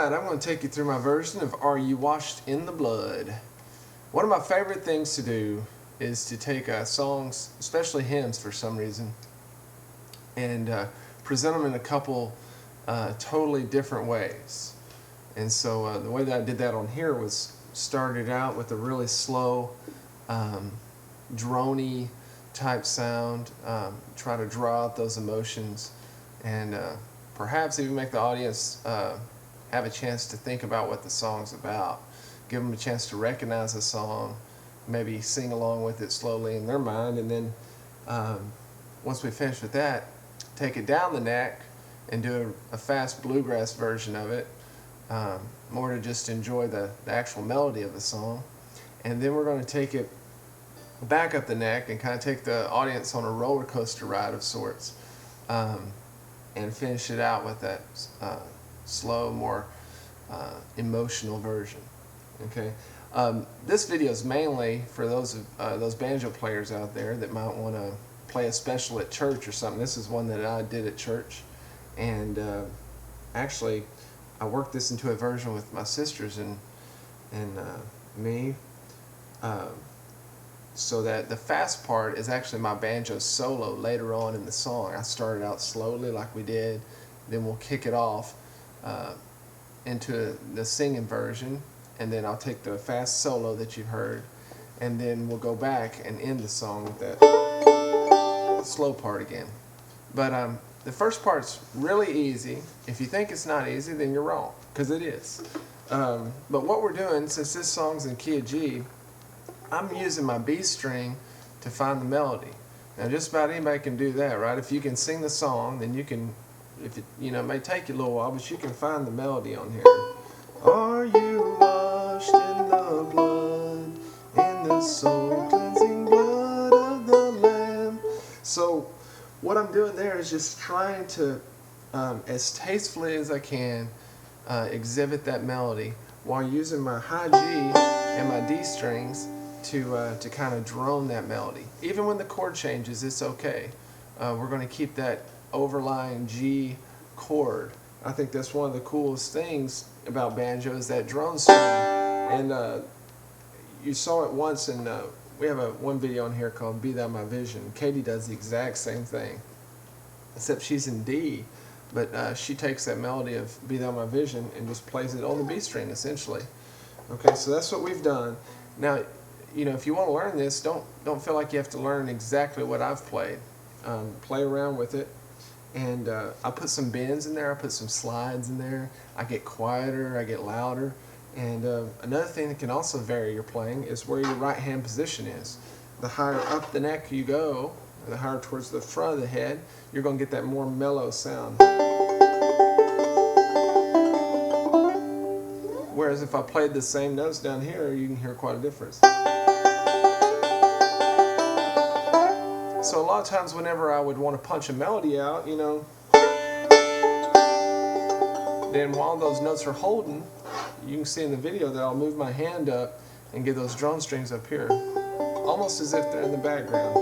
Alright, I'm going to take you through my version of Are You Washed in the Blood? One of my favorite things to do is to take songs, especially hymns for some reason, and present them in a couple totally different ways. And so the way that I did that on here was started out with a really slow, drony type sound, try to draw out those emotions, and perhaps even make the audience have a chance to think about what the song's about. Give them a chance to recognize the song, maybe sing along with it slowly in their mind, and then once we finish with that, take it down the neck and do a fast bluegrass version of it, more to just enjoy the actual melody of the song. And then we're going to take it back up the neck and kind of take the audience on a roller coaster ride of sorts, and finish it out with that slow, more emotional version. Okay, this video is mainly for those banjo players out there that might want to play a special at church or something. This is one that I did at church, and actually I worked this into a version with my sisters and me, so that the fast part is actually my banjo solo later on in the song. I started out slowly like we did, then we'll kick it off into the singing version, and then I'll take the fast solo that you've heard, and then we'll go back and end the song with that slow part again. But the first part's really easy. If you think it's not easy, then you're wrong, because it is. But what we're doing, since this song's in key of G, I'm using my B string to find the melody. Now just about anybody can do that, right? If you can sing the song, then you can, it may take you a little while, but you can find the melody on here. Are you washed in the blood, in the soul cleansing blood of the Lamb? So what I'm doing there is just trying to, as tastefully as I can, exhibit that melody while using my high G and my D strings to kind of drone that melody. Even when the chord changes, it's okay. We're going to keep that overlying G chord. I think that's one of the coolest things about banjo is that drone string. And you saw it once in, we have one video on here called Be Thou My Vision. Katie does the exact same thing, except she's in D, but she takes that melody of Be Thou My Vision and just plays it on the B string essentially. Okay, so that's what we've done. Now, if you want to learn this, don't feel like you have to learn exactly what I've played. Play around with it, and I put some bends in there, I put some slides in there, I get quieter, I get louder, and another thing that can also vary your playing is where your right hand position is. The higher up the neck you go, the higher towards the front of the head, you're going to get that more mellow sound. Whereas if I played the same notes down here, you can hear quite a difference. So a lot of times whenever I would want to punch a melody out, then while those notes are holding, you can see in the video that I'll move my hand up and get those drone strings up here, almost as if they're in the background.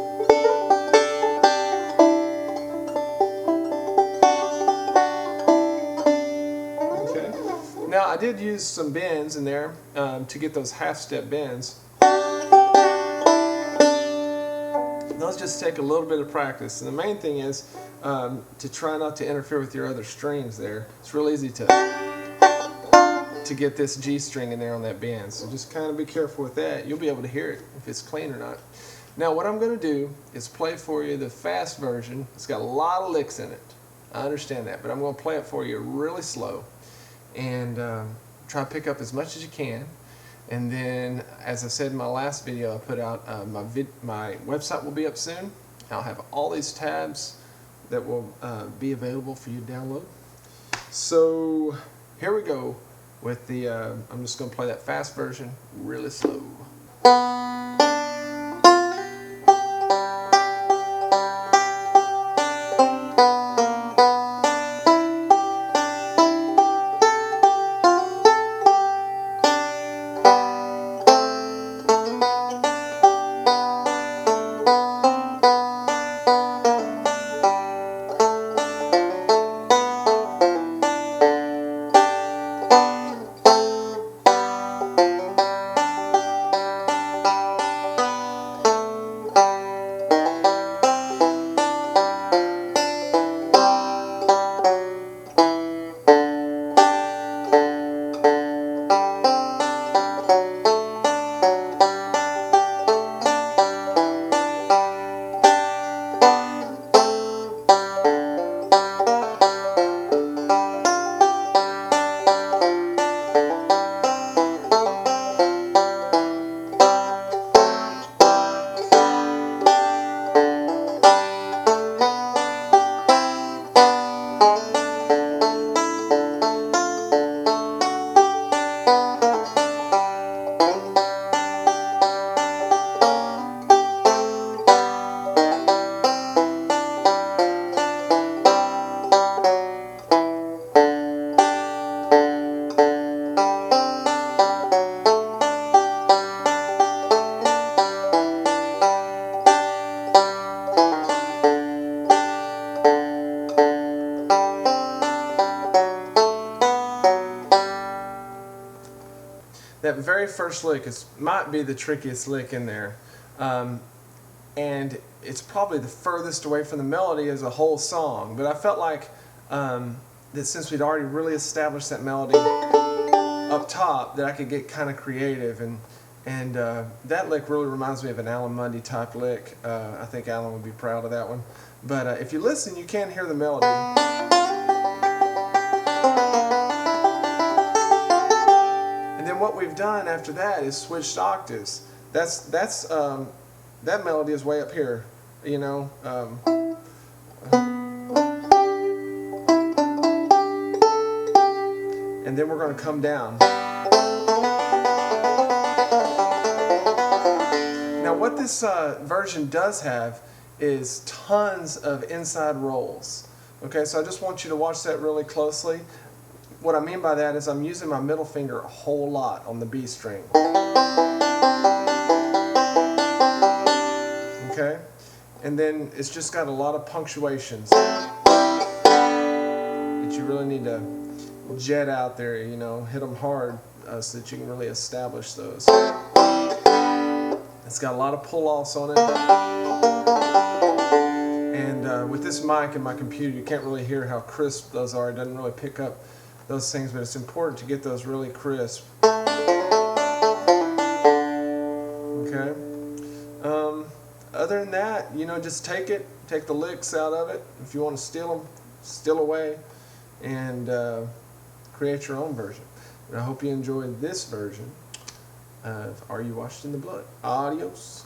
Okay. Now I did use some bends in there to get those half-step bends. Those just take a little bit of practice, and the main thing is to try not to interfere with your other strings there. It's real easy to get this G string in there on that bend, so just kind of be careful with that. You'll be able to hear it if it's clean or not. Now what I'm going to do is play for you the fast version. It's got a lot of licks in it, I understand that, but I'm going to play it for you really slow and try to pick up as much as you can. And then, as I said in my last video I put out, my website will be up soon. I'll have all these tabs that will be available for you to download. So here we go with the, I'm just going to play that fast version really slow. that very first lick might be the trickiest lick in there. And it's probably the furthest away from the melody as a whole song. But I felt like that since we'd already really established that melody up top, that I could get kind of creative. And that lick really reminds me of an Alan Mundy type lick. I think Alan would be proud of that one. But if you listen, you can hear the melody. And then what we've done after that is switched octaves. That melody is way up here, you know. And then we're going to come down. Now what this version does have is tons of inside rolls. Okay, so I just want you to watch that really closely. What I mean by that is I'm using my middle finger a whole lot on the B string. Okay, and then it's just got a lot of punctuations that you really need to jet out there, you know, hit them hard so that you can really establish those. It's got a lot of pull-offs on it. And with this mic and my computer, you can't really hear how crisp those are. It doesn't really pick up those things, but it's important to get those really crisp. Okay. Other than that, you know, just take the licks out of it. If you want to steal them, steal away, and create your own version. And I hope you enjoyed this version of Are You Washed in the Blood? Adios.